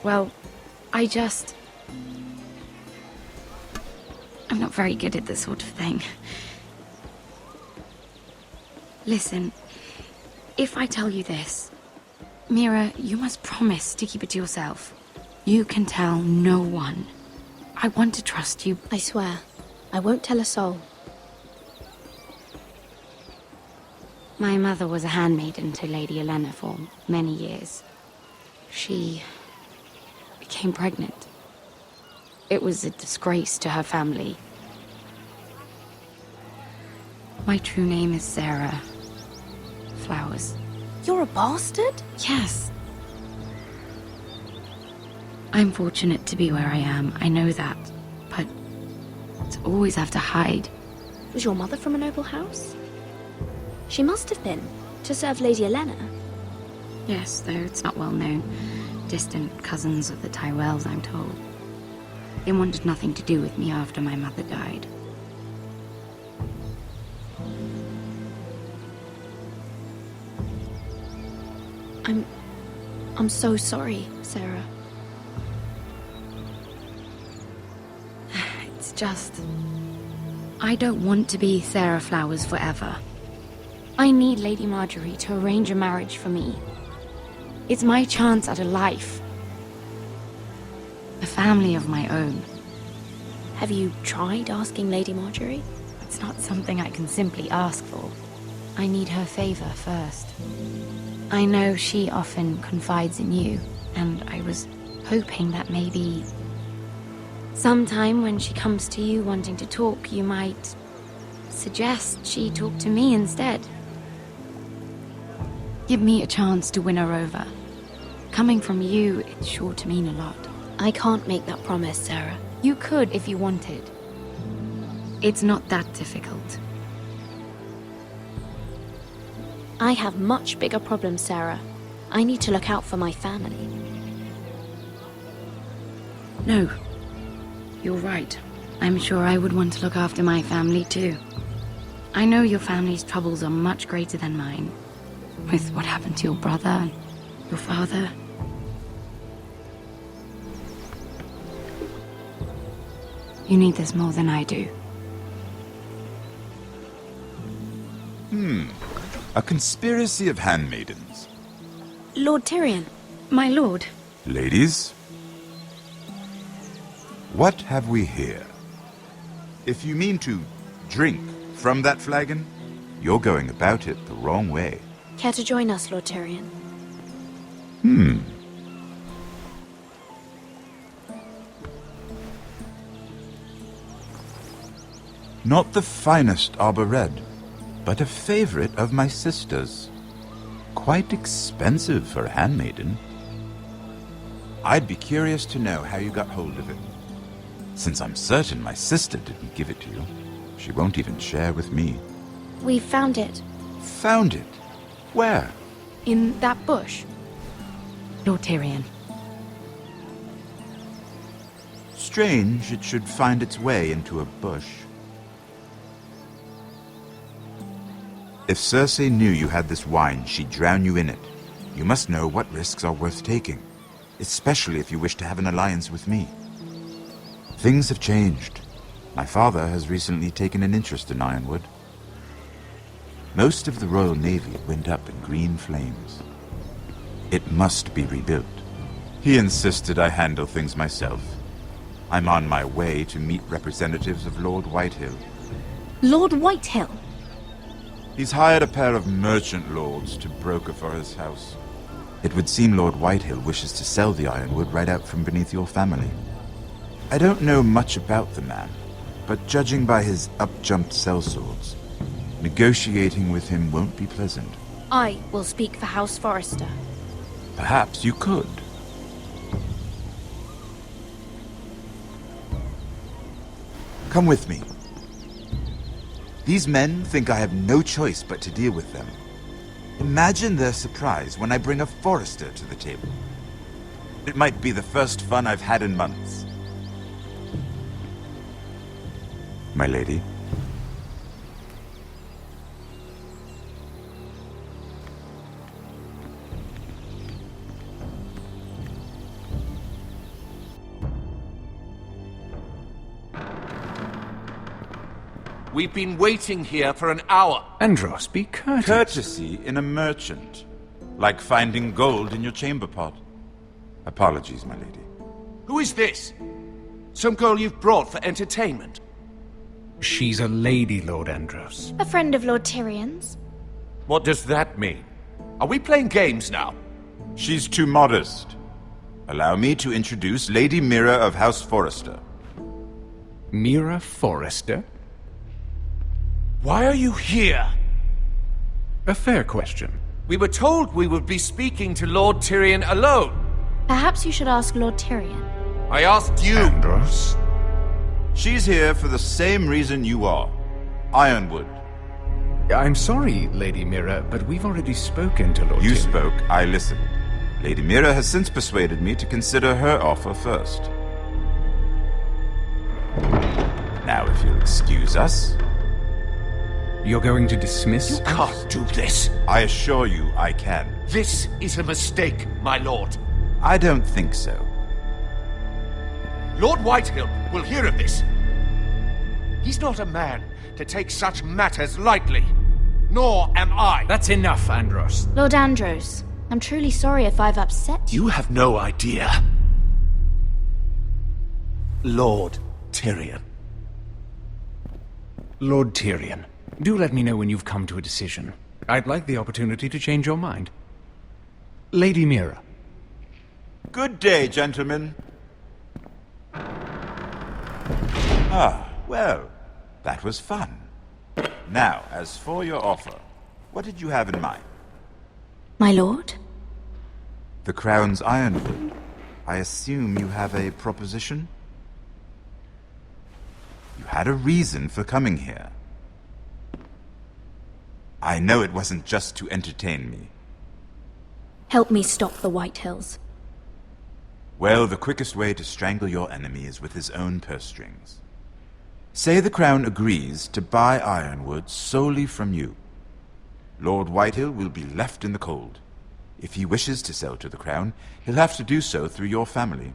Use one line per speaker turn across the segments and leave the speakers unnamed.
Well, I'm not very good at this sort of thing. Listen, if I tell you this, Mira, you must promise to keep it to yourself. You can tell no one. I want to trust you.
I swear, I won't tell a soul.
My mother was a handmaiden to Lady Elena for many years. She became pregnant. It was a disgrace to her family. My true name is Sarah Flowers.
You're a bastard?
Yes. I'm fortunate to be where I am, I know that. But to always have to hide.
Was your mother from a noble house? She must have been, to serve Lady Elena.
Yes, though it's not well known. Distant cousins of the Tyrells, I'm told. They wanted nothing to do with me after my mother died.
I'm so sorry, Sarah.
It's just... I don't want to be Sarah Flowers forever. I need Lady Marjorie to arrange a marriage for me. It's my chance at a life. A family of my own.
Have you tried asking Lady Marjorie?
It's not something I can simply ask for. I need her favor first. I know she often confides in you, and I was hoping that maybe... sometime when she comes to you wanting to talk, you might suggest she talk to me instead. Give me a chance to win her over. Coming from you, it's sure to mean a lot.
I can't make that promise, Sarah.
You could if you wanted. It's not that difficult.
I have much bigger problems, Sarah. I need to look out for my family.
No. You're right. I'm sure I would want to look after my family too. I know your family's troubles are much greater than mine. With what happened to your brother and your father. You need this more than I do.
A conspiracy of handmaidens.
Lord Tyrion.
My lord.
Ladies, what have we here? If you mean to drink from that flagon, you're going about it the wrong way.
Care to join us, Lord Tyrion?
Not the finest Arbor Red, but a favorite of my sister's. Quite expensive for a handmaiden. I'd be curious to know how you got hold of it. Since I'm certain my sister didn't give it to you, she won't even share with me.
We found it.
Found it? Where?
In that bush. Lord Tyrion.
Strange it should find its way into a bush. If Cersei knew you had this wine, she'd drown you in it. You must know what risks are worth taking, especially if you wish to have an alliance with me. Things have changed. My father has recently taken an interest in Ironwood. Most of the Royal Navy went up in green flames. It must be rebuilt. He insisted I handle things myself. I'm on my way to meet representatives of Lord Whitehill.
Lord Whitehill?
He's hired a pair of merchant lords to broker for his house. It would seem Lord Whitehill wishes to sell the Ironwood right out from beneath your family. I don't know much about the man, but judging by his up-jumped sellswords, negotiating with him won't be pleasant.
I will speak for House Forrester.
Perhaps you could. Come with me. These men think I have no choice but to deal with them. Imagine their surprise when I bring a Forrester to the table. It might be the first fun I've had in months. My lady.
We've been waiting here for an hour.
Andros, be courteous.
Courtesy in a merchant. Like finding gold in your chamber pot. Apologies, my lady.
Who is this? Some girl you've brought for entertainment?
She's a lady, Lord Andros.
A friend of Lord Tyrion's.
What does that mean? Are we playing games now?
She's too modest. Allow me to introduce Lady Mira of House Forrester.
Mira Forrester?
Why are you here?
A fair question.
We were told we would be speaking to Lord Tyrion alone.
Perhaps you should ask Lord Tyrion.
I asked you.
Andros?
She's here for the same reason you are. Ironwood.
I'm sorry, Lady Mira, but we've already spoken to Lord
You
Tyrion.
spoke, I listened. Lady Mira has since persuaded me to consider her offer first. Now, if you'll excuse us...
You're going to dismiss
You
us?
can't do this.
I assure you I can.
This is a mistake, my lord.
I don't think so.
Lord Whitehill will hear of this. He's not a man to take such matters lightly. Nor am I.
That's enough, Andros.
Lord Andros, I'm truly sorry if I've upset you.
You have no idea. Lord Tyrion.
Lord Tyrion, do let me know when you've come to a decision. I'd like the opportunity to change your mind. Lady Mira.
Good day, gentlemen. Ah, well, that was fun. Now, as for your offer, what did you have in mind?
My lord?
The Crown's Ironwood. I assume you have a proposition? You had a reason for coming here. I know it wasn't just to entertain me.
Help me stop the Whitehills.
Well, the quickest way to strangle your enemy is with his own purse strings. Say the Crown agrees to buy Ironwood solely from you. Lord Whitehill will be left in the cold. If he wishes to sell to the Crown, he'll have to do so through your family.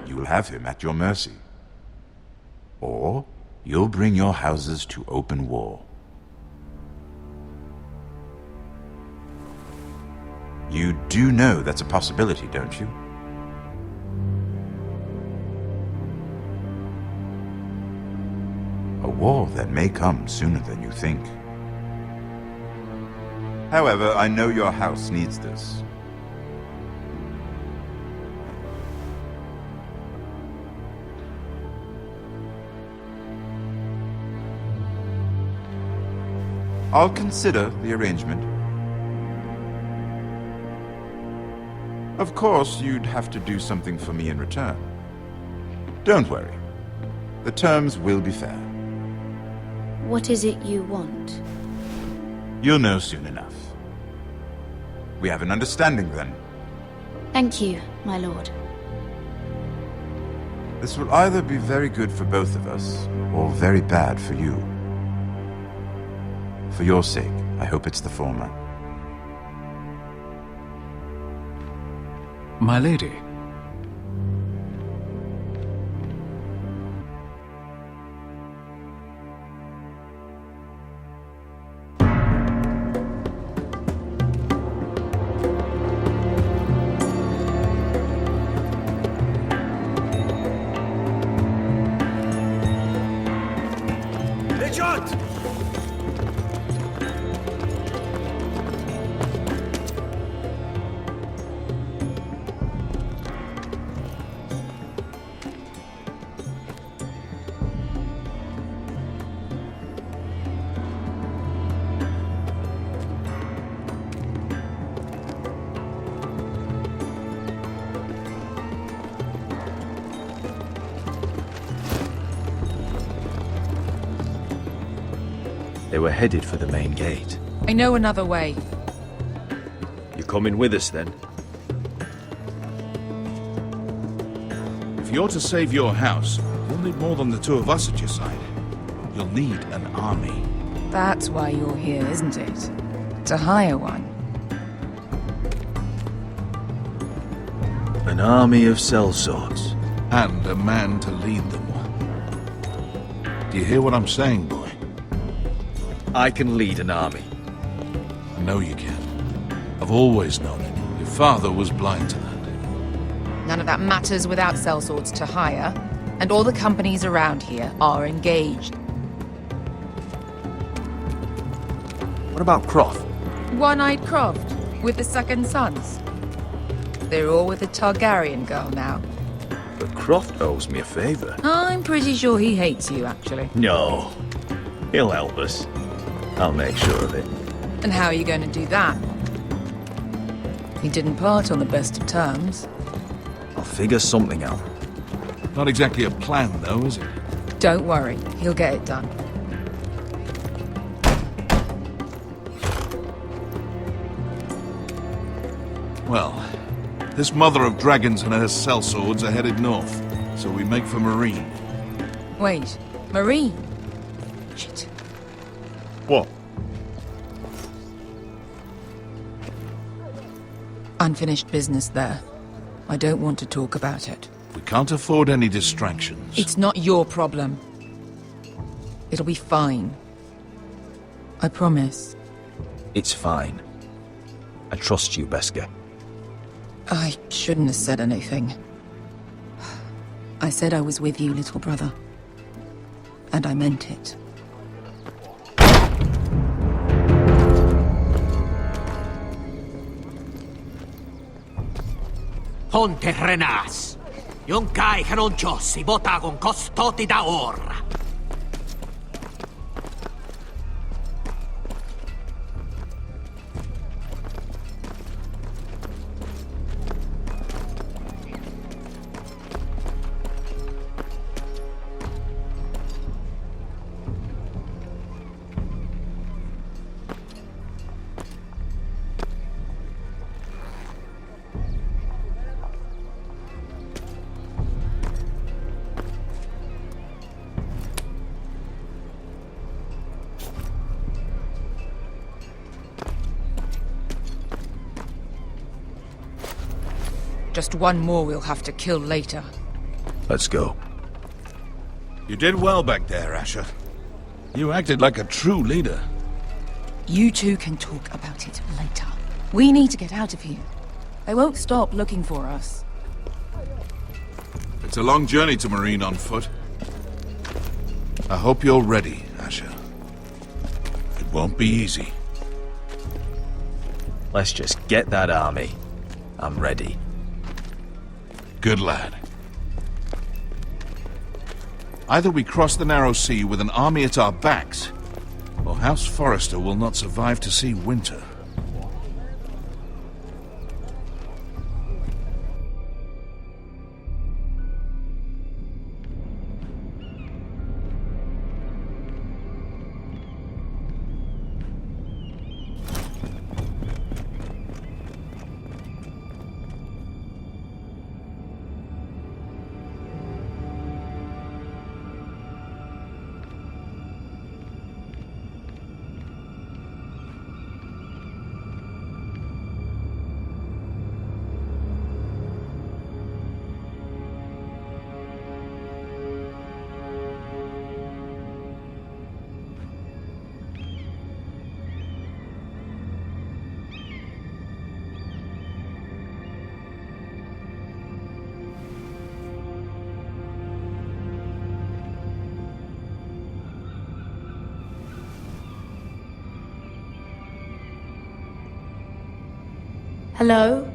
You will have him at your mercy. Or you'll bring your houses to open war. You do know that's a possibility, don't you? A war that may come sooner than you think. However, I know your house needs this. I'll consider the arrangement. Of course, you'd have to do something for me in return. Don't worry. The terms will be fair.
What is it you want?
You'll know soon enough. We have an understanding then.
Thank you, my lord.
This will either be very good for both of us, or very bad for you. For your sake, I hope it's the former.
My lady.
Richard!
They were headed for the main gate.
I know another way.
You coming with us then?
If you're to save your house, you'll need more than the two of us at your side. You'll need an army.
That's why you're here, isn't it? To hire one.
An army of sellswords.
And a man to lead them. Do you hear what I'm saying, boy?
I can lead an army.
I know you can. I've always known it. Your father was blind to that.
None of that matters without sellswords to hire, and all the companies around here are engaged.
What about Croft?
One-Eyed Croft, with the Second Sons. They're all with the Targaryen girl now.
But Croft owes me a favor.
I'm pretty sure he hates you, actually.
No. He'll help us. I'll make sure of it.
And how are you going to do that? He didn't part on the best of terms.
I'll figure something out.
Not exactly a plan, though, is it?
Don't worry, he'll get it done.
Well, this mother of dragons and her sellswords are headed north, so we make for Marine.
Wait, Marine? Shit.
What?
Unfinished business there. I don't want to talk about it.
We can't afford any distractions.
It's not your problem. It'll be fine. I promise.
It's fine. I trust you, Beskha.
I shouldn't have said anything. I said I was with you, little brother. And I meant it.
Ponte Renas. Yung kai kanon Diyos, ibota kong kostoti da ora.
Just one more we'll have to kill later.
Let's go.
You did well back there, Asher. You acted like a true leader.
You two can talk about it later. We need to get out of here. They won't stop looking for us.
It's a long journey to Marine on foot. I hope you're ready, Asher. It won't be easy.
Let's just get that army. I'm ready.
Good lad. Either we cross the narrow sea with an army at our backs, or House Forrester will not survive to see winter.
Hello?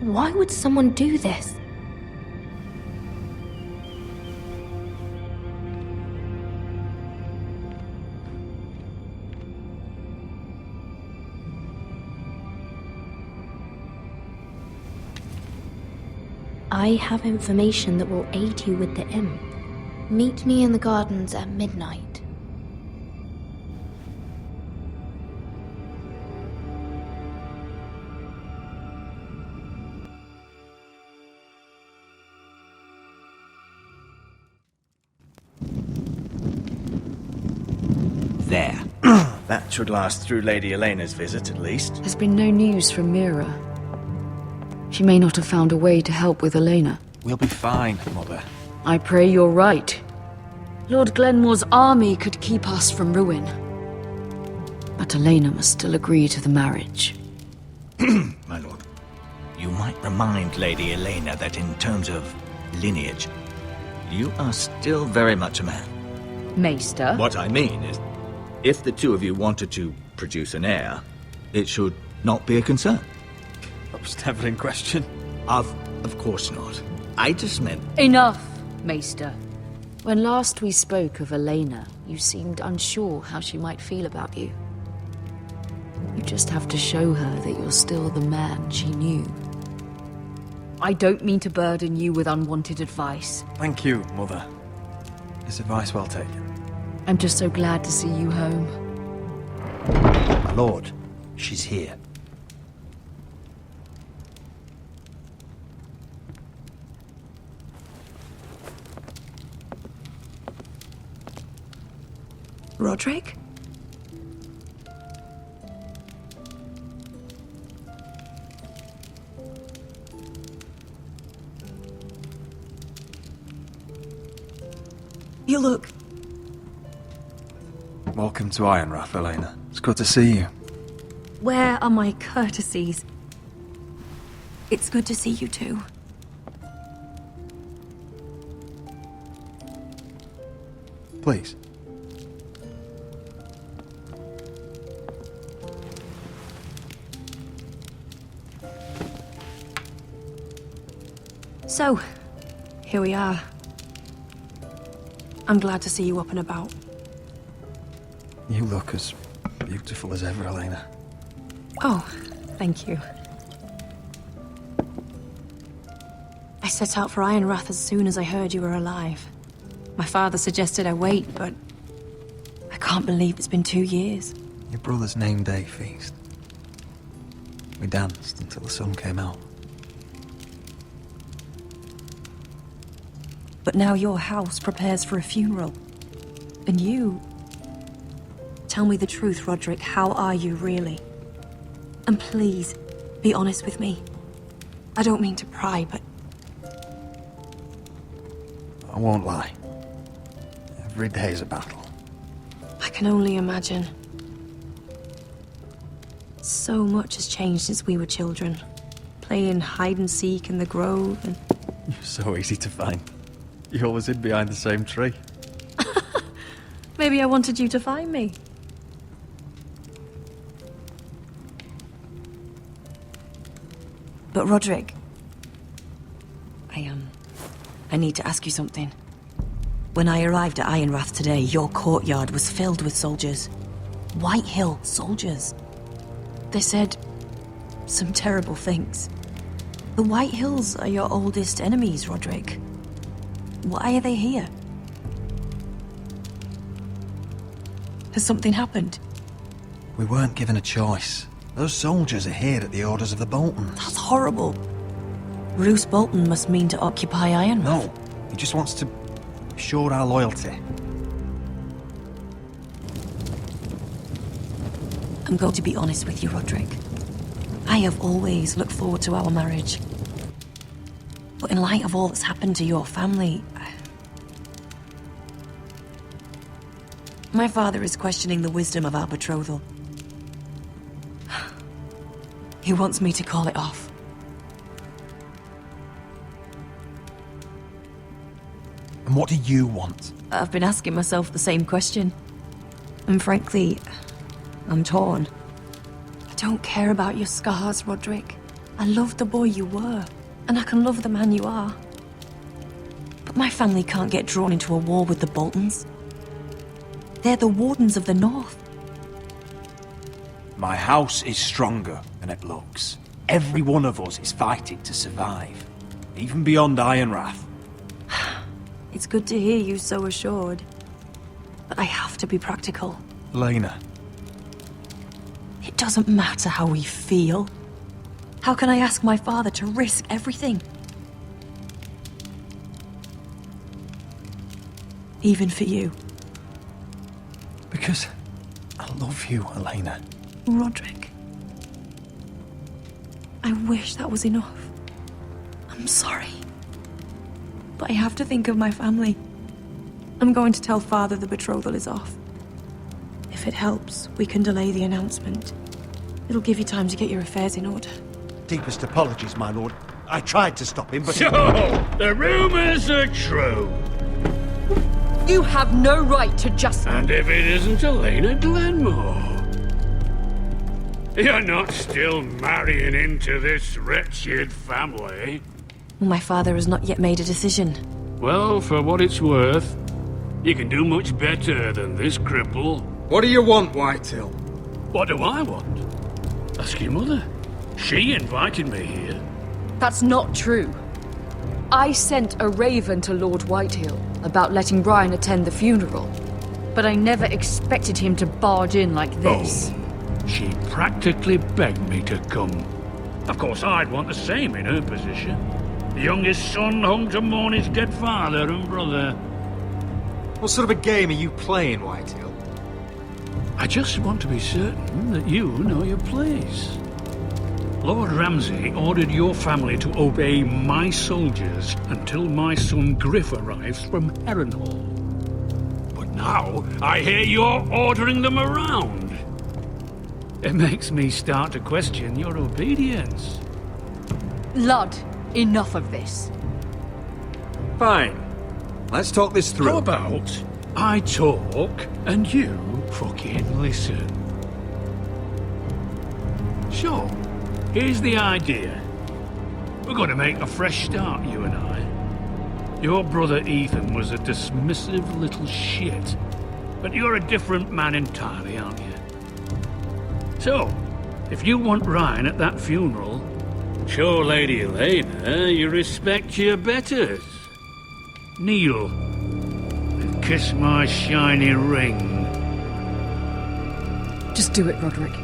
Why would someone do this? I have information that will aid you with the imp. Meet me in the gardens at midnight.
There.
That should last through Lady Elena's visit, at least.
There's been no news from Mira. She may not have found a way to help with Elena.
We'll be fine, Mother.
I pray you're right. Lord Glenmore's army could keep us from ruin. But Elena must still agree to the marriage.
My lord.
You might remind Lady Elena that in terms of lineage, you are still very much a man.
Maester?
What I mean is, if the two of you wanted to produce an heir, it should not be a concern.
That was never in question.
Of course not. I just meant...
Enough, Maester. When last we spoke of Elena, you seemed unsure how she might feel about you. You just have to show her that you're still the man she knew. I don't mean to burden you with unwanted advice.
Thank you, Mother. It's advice well taken.
I'm just so glad to see you home.
My lord, she's here.
Roderick? You look...
Welcome to Ironrath, Elena. It's good to see you.
Where are my courtesies? It's good to see you too.
Please.
So, here we are. I'm glad to see you up and about.
You look as beautiful as ever, Elena.
Oh, thank you. I set out for Ironrath as soon as I heard you were alive. My father suggested I wait, but I can't believe it's been 2 years.
Your brother's name day feast. We danced until the sun came out.
But now your house prepares for a funeral. And you... Tell me the truth, Roderick. How are you, really? And please, be honest with me. I don't mean to pry, but...
I won't lie. Every day's a battle.
I can only imagine. So much has changed since we were children. Playing hide and seek in the grove and...
You're so easy to find. You always hid behind the same tree.
Maybe I wanted you to find me. But Roderick... I need to ask you something. When I arrived at Ironrath today, your courtyard was filled with soldiers. White Hill soldiers. They said some terrible things. The White Hills are your oldest enemies, Roderick. Why are they here? Has something happened?
We weren't given a choice. Those soldiers are here at the orders of the Boltons.
That's horrible. Roose Bolton must mean to occupy Ironrath.
No, he just wants to assure our loyalty.
I'm going to be honest with you, Roderick. I have always looked forward to our marriage. But in light of all that's happened to your family... My father is questioning the wisdom of our betrothal. He wants me to call it off.
And what do you want?
I've been asking myself the same question. And frankly, I'm torn. I don't care about your scars, Roderick. I love the boy you were, and I can love the man you are. But my family can't get drawn into a war with the Boltons. They're the Wardens of the North.
My house is stronger than it looks. Every one of us is fighting to survive, even beyond Ironrath.
It's good to hear you so assured. But I have to be practical.
Lena.
It doesn't matter how we feel. How can I ask my father to risk everything? Even for you.
Because I love you, Elena.
Roderick. I wish that was enough. I'm sorry. But I have to think of my family. I'm going to tell Father the betrothal is off. If it helps, we can delay the announcement. It'll give you time to get your affairs in order.
Deepest apologies, my lord. I tried to stop him, but...
So, the rumors are true.
You have no right to just...
And if it isn't Elena Glenmore? You're not still marrying into this wretched family?
My father has not yet made a decision.
Well, for what it's worth, you can do much better than this cripple.
What do you want, Whitehill?
What do I want? Ask your mother. She invited me here.
That's not true. I sent a raven to Lord Whitehill about letting Ryan attend the funeral. But I never expected him to barge in like this.
Oh, she practically begged me to come. Of course, I'd want the same in her position. The youngest son home to mourn his dead father and brother.
What sort of a game are you playing, Whitehill?
I just want to be certain that you know your place. Lord Ramsay ordered your family to obey my soldiers until my son Griff arrives from Harrenhal. But now I hear you're ordering them around. It makes me start to question your obedience.
Lud, enough of this.
Fine. Let's talk this through.
How about I talk and you fucking listen? Sure. Here's the idea. We're going to make a fresh start, you and I. Your brother Ethan was a dismissive little shit. But you're a different man entirely, aren't you? So, if you want Ryan at that funeral, show Lady Elena you respect your betters. Kneel and kiss my shiny ring.
Just do it, Roderick.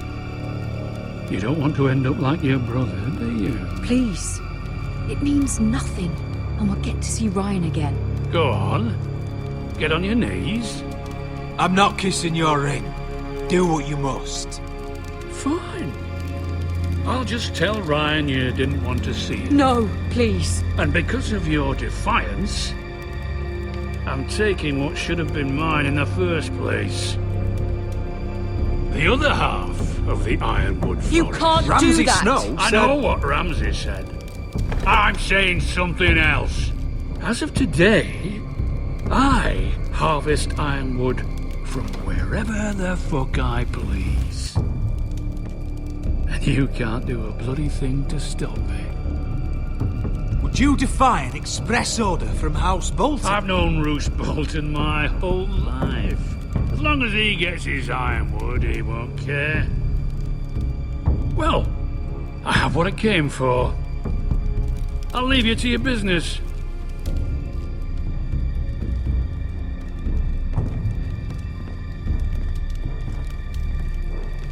You don't want to end up like your brother, do you?
Please. It means nothing, and we'll get to see Ryan again.
Go on. Get on your knees.
I'm not kissing your ring. Do what you must.
Fine. I'll just tell Ryan you didn't want to see it.
No, please.
And because of your defiance, I'm taking what should have been mine in the first place. The other half of the Ironwood Forest.
You can't do that!
Snow
I know what Ramsay said. I'm saying something else. As of today, I harvest ironwood from wherever the fuck I please. And you can't do a bloody thing to stop me.
Would you defy an express order from House Bolton?
I've known Roose Bolton my whole life. As long as he gets his ironwood, he won't care. Well, I have what I came for. I'll leave you to your business.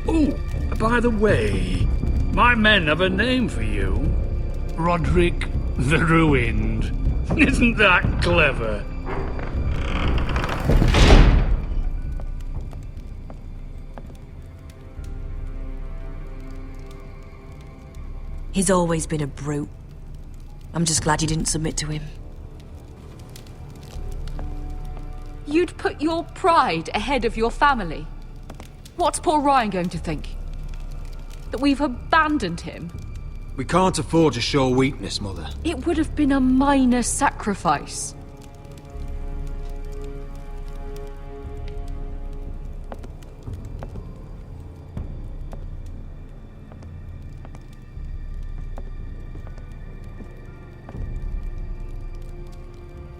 Oh, by the way, my men have a name for you. Roderick the Ruined. Isn't that clever?
He's always been a brute. I'm just glad you didn't submit to him.
You'd put your pride ahead of your family. What's poor Ryan going to think? That we've abandoned him?
We can't afford to show weakness, Mother.
It would have been a minor sacrifice.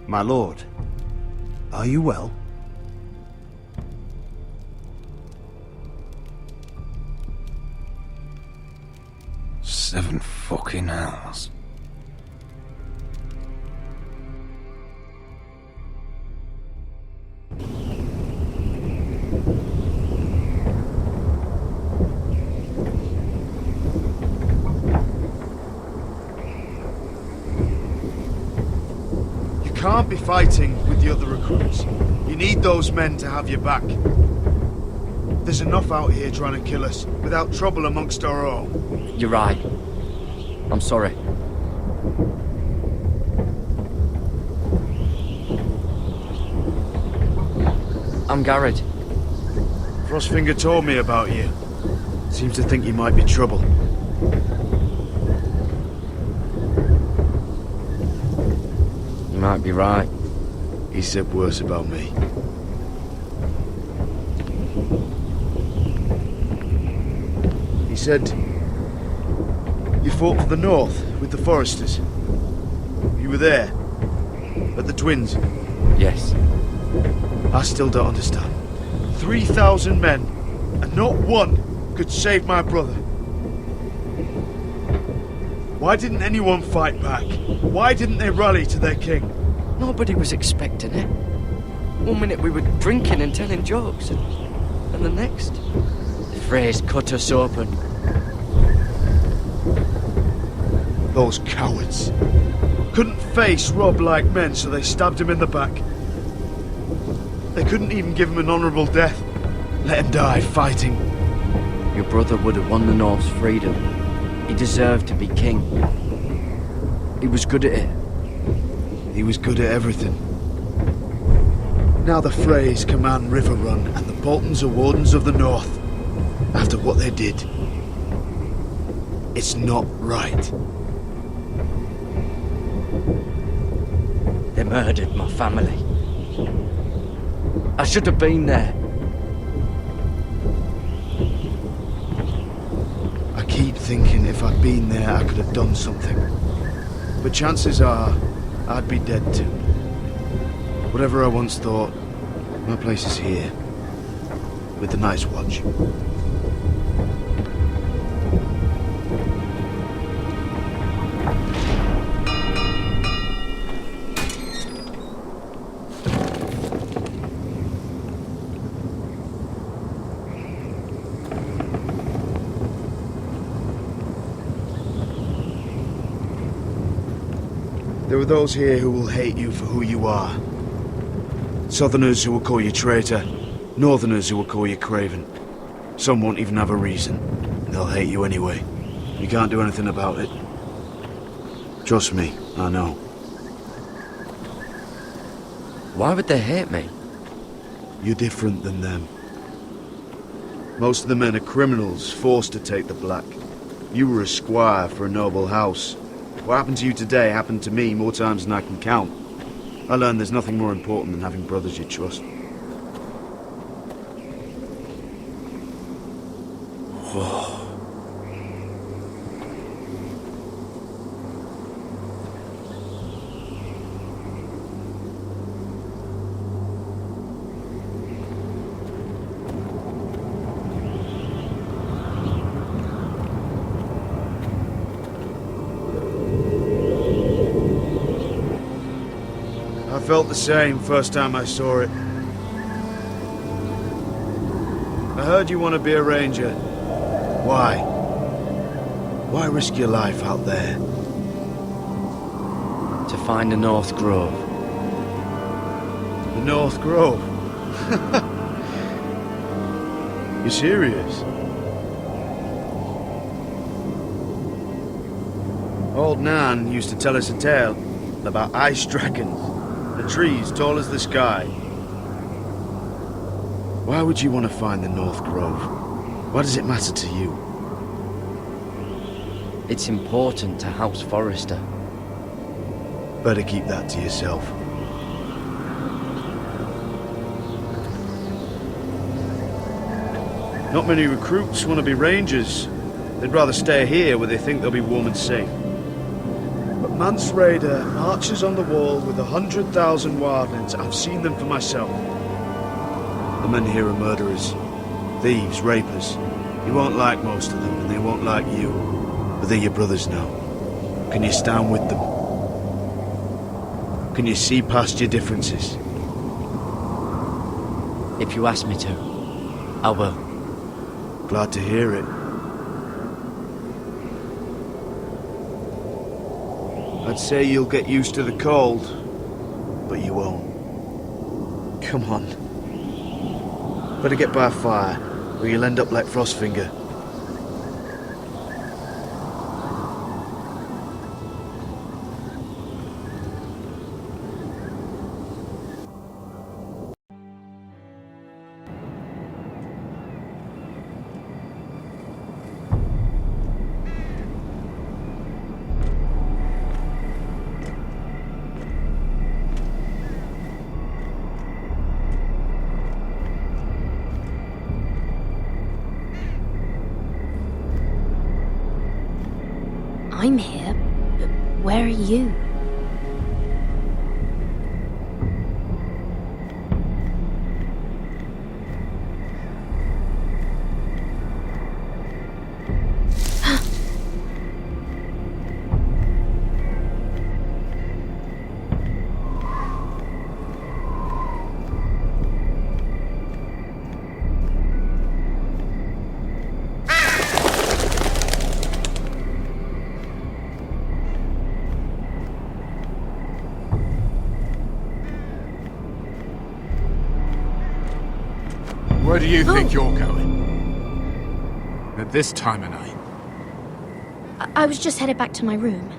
My lord, are you well?
Seven fucking hells.
can't be fighting with the other recruits. You need those men to have your back. There's enough out here trying to kill us, without trouble amongst our own.
You're right. I'm sorry. I'm Garrett.
Frostfinger told me about you. Seems to think you might be trouble.
You might be right.
He said worse about me. He said you fought for the North with the Foresters. You were there, at the Twins.
Yes.
I still don't understand. 3,000 men, and not one could save my brother. Why didn't anyone fight back? Why didn't they rally to their king?
Nobody was expecting it. One minute we were drinking and telling jokes, and the next, the Freys cut us open.
Those cowards. Couldn't face Robb like men, so they stabbed him in the back. They couldn't even give him an honourable death. Let him die fighting.
Your brother would have won the North's freedom. He deserved to be king. He was good at it.
He was good at everything. Now the Freys command Riverrun, and the Boltons are Wardens of the North. After what they did. It's not right.
They murdered my family. I should have been there.
I keep thinking if I'd been there, I could have done something. But chances are, I'd be dead too. Whatever I once thought, my place is here. With the Night's Watch. There are those here who will hate you for who you are. Southerners who will call you traitor, Northerners who will call you craven. Some won't even have a reason. They'll hate you anyway. You can't do anything about it. Trust me, I know.
Why would they hate me?
You're different than them. Most of the men are criminals, forced to take the black. You were a squire for a noble house. What happened to you today happened to me more times than I can count. I learned there's nothing more important than having brothers you trust. I felt the same first time I saw it. I heard you want to be a ranger. Why? Why risk your life out there?
To find the North Grove.
The North Grove? You serious? Old Nan used to tell us a tale about ice dragons. The trees tall as the sky. Why would you want to find the North Grove? Why does it matter to you?
It's important to House Forrester.
Better keep that to yourself. Not many recruits want to be rangers. They'd rather stay here where they think they'll be warm and safe. But Mance Rayder marches on the wall with 100,000 wildlings. I've seen them for myself. The men here are murderers, thieves, rapers. You won't like most of them, and they won't like you. But they're your brothers now. Can you stand with them? Can you see past your differences?
If you ask me to, I will.
Glad to hear it. I'd say you'll get used to the cold. but you won't. Come on. Better get by fire, or you'll end up like Frostfinger.
I'm here, but where are you?
Where do you think you're going? At this time of night?
I was just headed back to my room.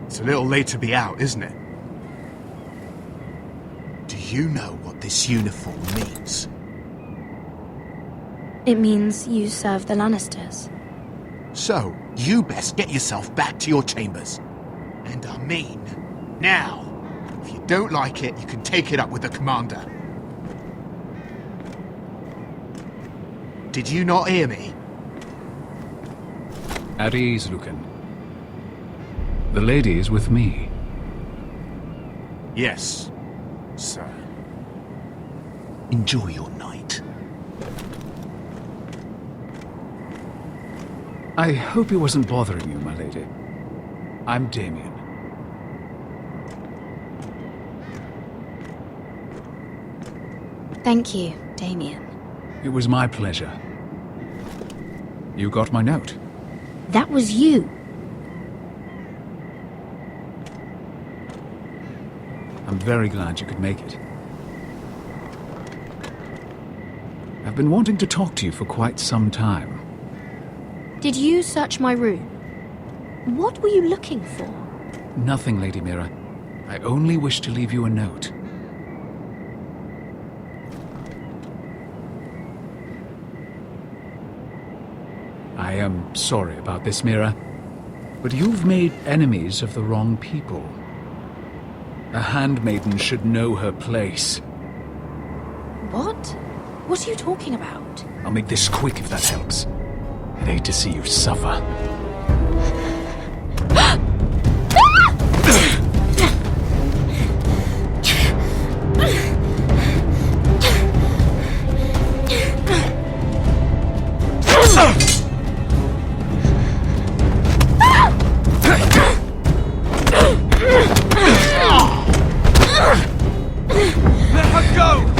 It's a little late to be out, isn't it? Do you know what this uniform means?
It means you serve the Lannisters.
So, you best get yourself back to your chambers. And I mean, now. If you don't like it, you can take it up with the commander. Did you not hear me?
At ease, Lucan. The lady is with me.
Yes, sir. Enjoy your night.
I hope he wasn't bothering you, my lady. I'm Damien.
Thank you, Damien.
It was my pleasure. You got my note.
That was you.
I'm very glad you could make it. I've been wanting to talk to you for quite some time.
Did you search my room? What were you looking for?
Nothing, Lady Mira. I only wish to leave you a note. I am sorry about this, Mira, but you've made enemies of the wrong people. A handmaiden should know her place.
What? What are you talking about?
I'll make this quick if that helps. I'd hate to see you suffer.
Let her go!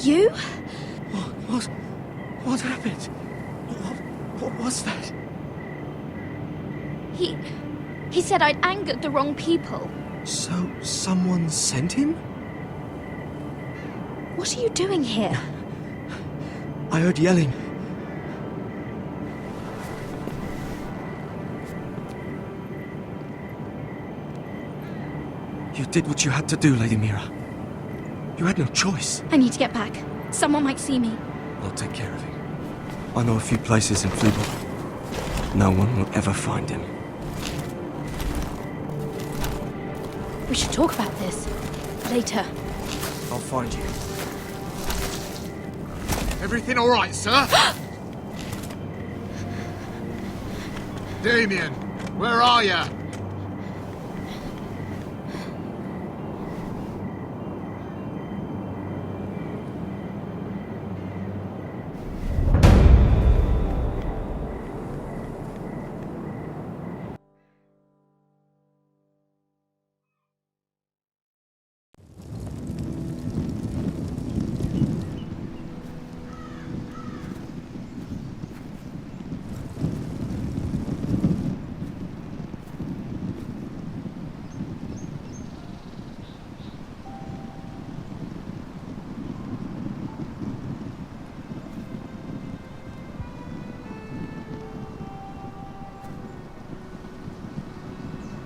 You?
What happened? What was that?
He said I'd angered the wrong people.
So, someone sent him?
What are you doing here?
I heard yelling. You did what you had to do, Lady Mira. You had no choice.
I need to get back. Someone might see me.
I'll take care of it. I know a few places in Fleabor. No one will ever find him.
We should talk about this. Later.
I'll find you.
Everything all right, sir? Damien, Where are you?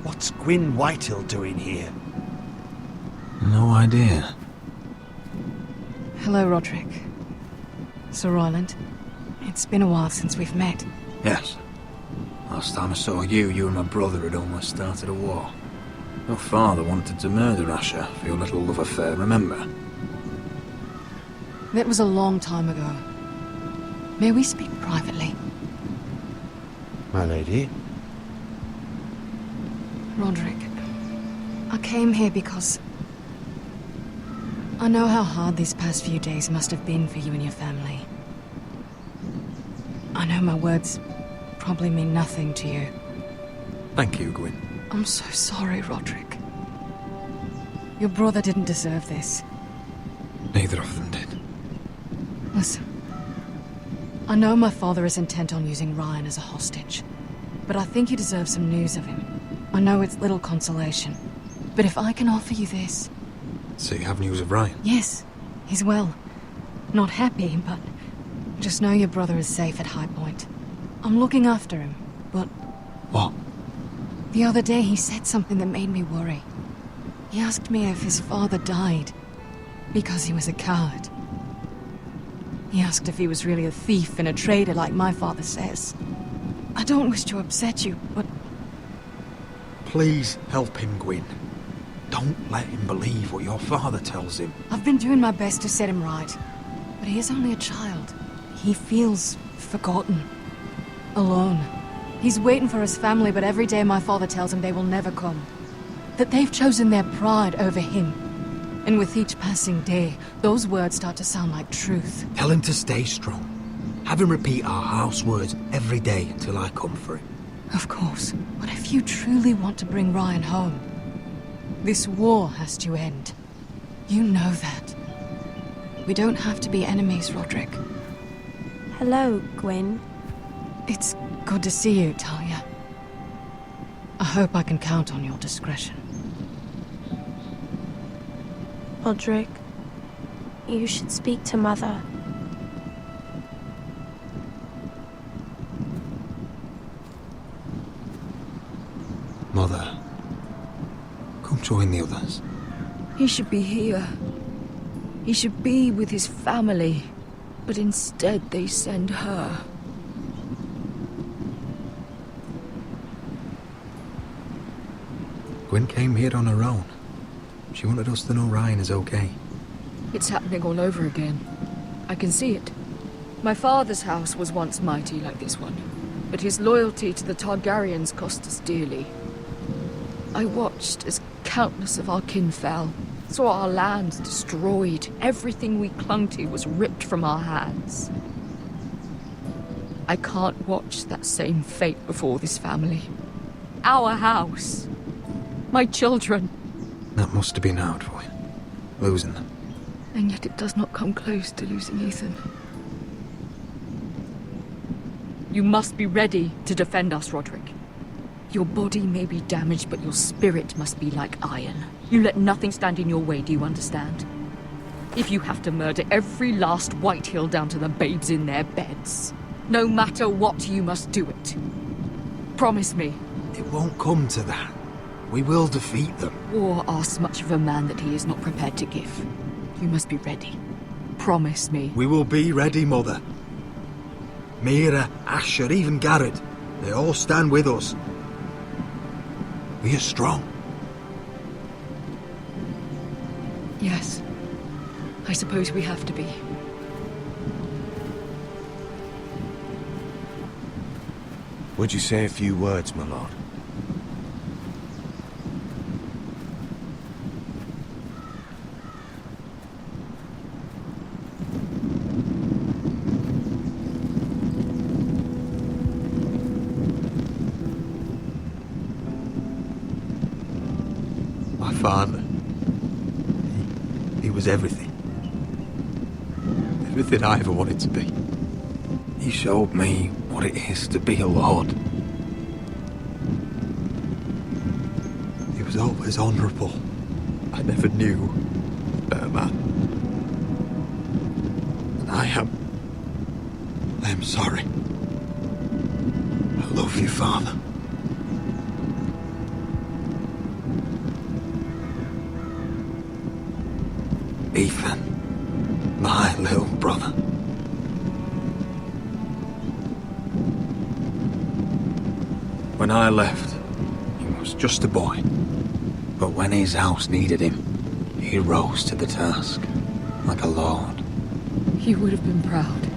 What's Gwyn Whitehill doing here?
No idea.
Hello, Roderick. Sir Royland. It's been a while since we've met.
Yes. Last time I saw you and my brother had almost started a war. Your father wanted to murder Asher for your little love affair, remember?
That was a long time ago. May we speak privately?
My lady?
Roderick, I came here because I know how hard these past few days must have been for you and your family. I know my words probably mean nothing to you.
Thank you, Gwyn.
I'm so sorry, Roderick. Your brother didn't deserve this.
Neither of them did.
Listen, I know my father is intent on using Ryan as a hostage, but I think you deserve some news of him. I know it's little consolation, but if I can offer you this...
So you have news of Ryan?
Yes, he's well. Not happy, but just know your brother is safe at High Point. I'm looking after him, but...
What?
The other day he said something that made me worry. He asked me if his father died because he was a coward. He asked if he was really a thief and a traitor like my father says. I don't wish to upset you, but...
Please help him, Gwyn. Don't let him believe what your father tells him.
I've been doing my best to set him right, but he is only a child. He feels forgotten, alone. He's waiting for his family, but every day my father tells him they will never come. That they've chosen their pride over him. And with each passing day, those words start to sound like truth.
Tell him to stay strong. Have him repeat our house words every day until I come for him.
Of course. But if you truly want to bring Ryan home, this war has to end. You know that. We don't have to be enemies, Roderick.
Hello, Gwyn.
It's good to see you, Talia. I hope I can count on your discretion.
Roderick, you should speak to Mother.
Mother, come join the others.
He should be here. He should be with his family. But instead they send her.
Gwyn came here on her own. She wanted us to know Ryan is okay.
It's happening all over again. I can see it. My father's house was once mighty like this one, but his loyalty to the Targaryens cost us dearly. I watched as countless of our kin fell, saw our lands destroyed, everything we clung to was ripped from our hands. I can't watch that same fate before this family. Our house. My children.
That must have been hard for you, losing them.
And yet it does not come close to losing Ethan. You must be ready to defend us, Roderick. Your body may be damaged, but your spirit must be like iron. You let nothing stand in your way, do you understand? If you have to murder every last Whitehill down to the babes in their beds, no matter what, you must do it. Promise me.
It won't come to that. We will defeat them.
War asks much of a man that he is not prepared to give. You must be ready. Promise me.
We will be ready, Mother. Mira, Asher, even Garrett, they all stand with us. We are strong.
Yes. I suppose we have to be.
Would you say a few words, my lord?
father. He was everything. Everything I ever wanted to be. He showed me what it is to be a lord. He was always honourable. I never knew a better man. And I am sorry. I love you, Father. Ethan, my little brother. When I left, he was just a boy. But when his house needed him, he rose to the task, like a lord.
He would have been proud.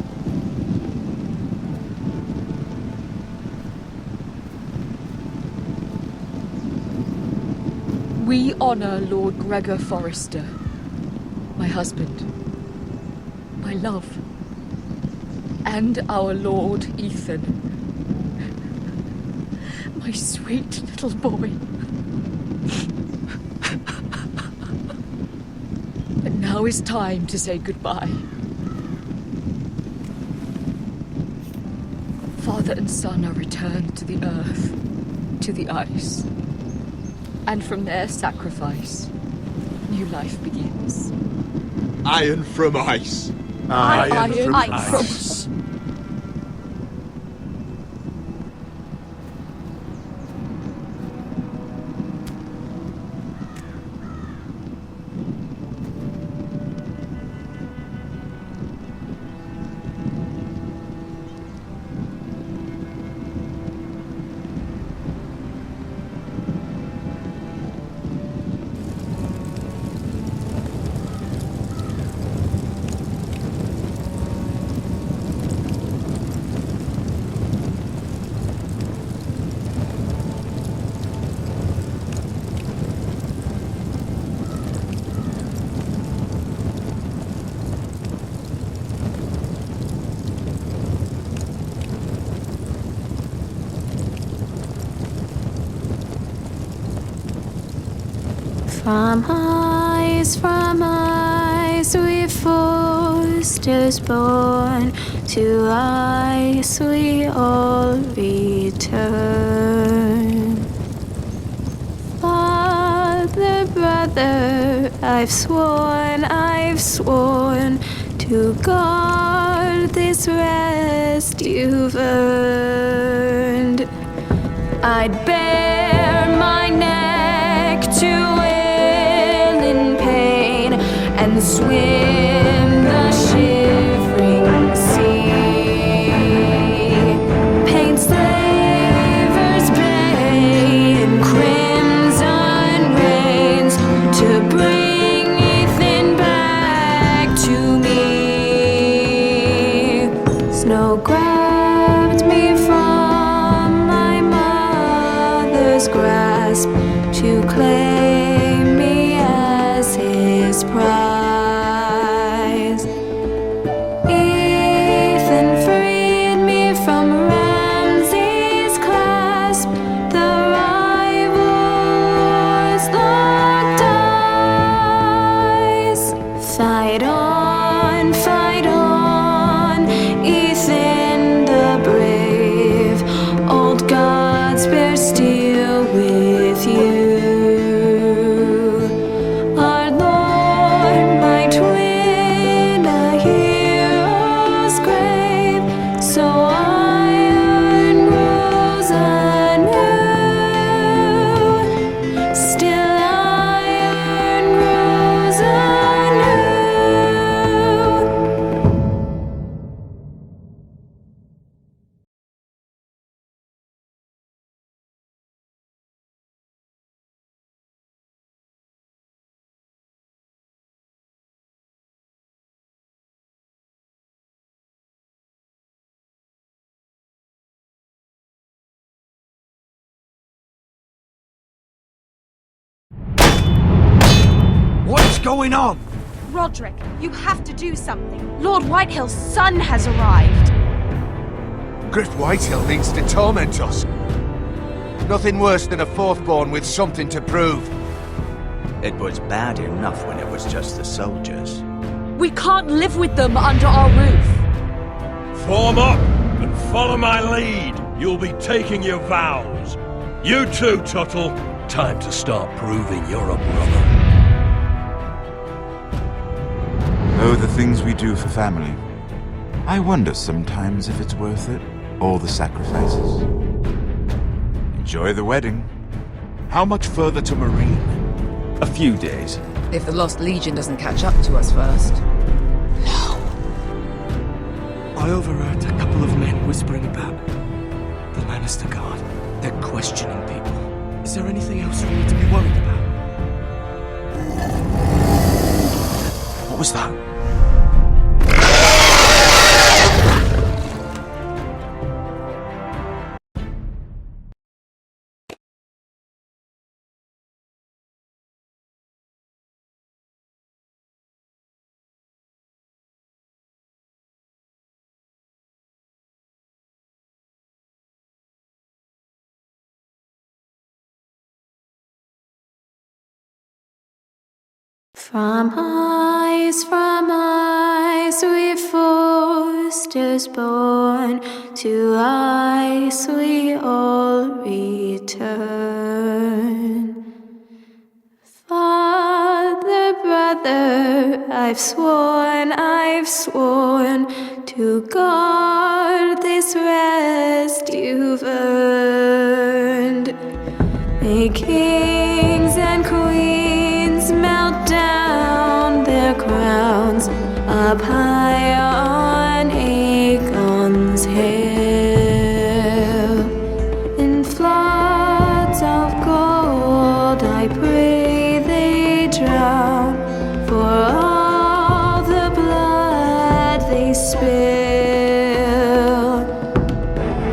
We honor Lord Gregor Forrester, my husband, my love, and our Lord Ethan, my sweet little boy. But now is time to say goodbye. Father and son are returned to the earth, to the ice. And from their sacrifice, new life begins.
Iron from ice.
Iron from ice.
From ice we Forsters born, to ice we all return. Father, brother, I've sworn to guard this rest you've earned. I'd bare my neck to and swim the shivering sea. Paint slavers' bay in crimson rains to bring Ethan back to me. Snow grabbed me from my mother's grasp to claim me as his prize. Fight on, Ethan the brave. Old gods bear steel with you. Our Lord might win a hero's grave, so iron grows anew. Still iron grows anew.
What's going on?
Roderick, you have to do something. Lord Whitehill's son has arrived.
Griff Whitehill means to torment us. Nothing worse than a fourthborn with something to prove.
It was bad enough when it was just the soldiers.
We can't live with them under our roof.
Form up and follow my lead. You'll be taking your vows. You too, Tuttle. Time to start proving you're a brother.
Oh, the things we do for family. I wonder sometimes if it's worth it. All the sacrifices. Enjoy the wedding.
How much further to Marine?
A few days.
If the Lost Legion doesn't catch up to us first.
I overheard a couple of men whispering about the Lannister Guard. They're questioning people. Is there anything else we need to be worried about?
What was that?
From ice we foresters born, to ice we all return. Father, brother, I've sworn to guard this rest you've earned. May kings and queens melt down their crowns up high on Aegon's hill. In floods of gold I pray they drown, for all the blood they spill.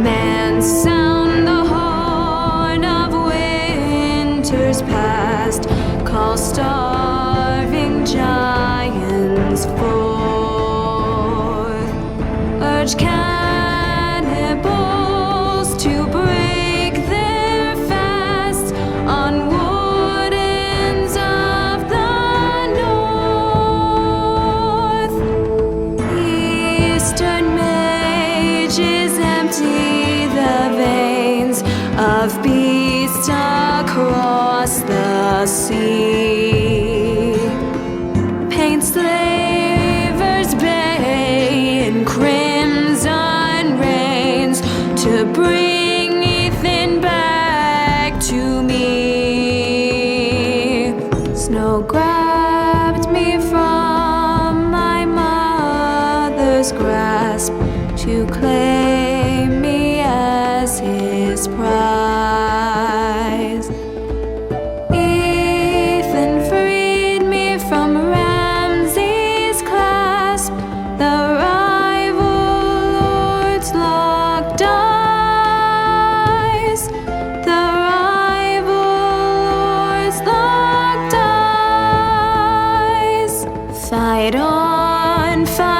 Man, sound the horn of winter's past, call starving giants forth, urge cannibals to break their fast on wardens of the north. Eastern mages empty the veins of beasts across the sea. Paint slavers bay in crimson rains to bring Ethan back to me. Snow grabbed me from my mother's grasp to claim me as his prize. Ethan freed me from Ramsay's clasp, the rival lord's locked eyes, the rival lord's locked eyes. Fight on, fight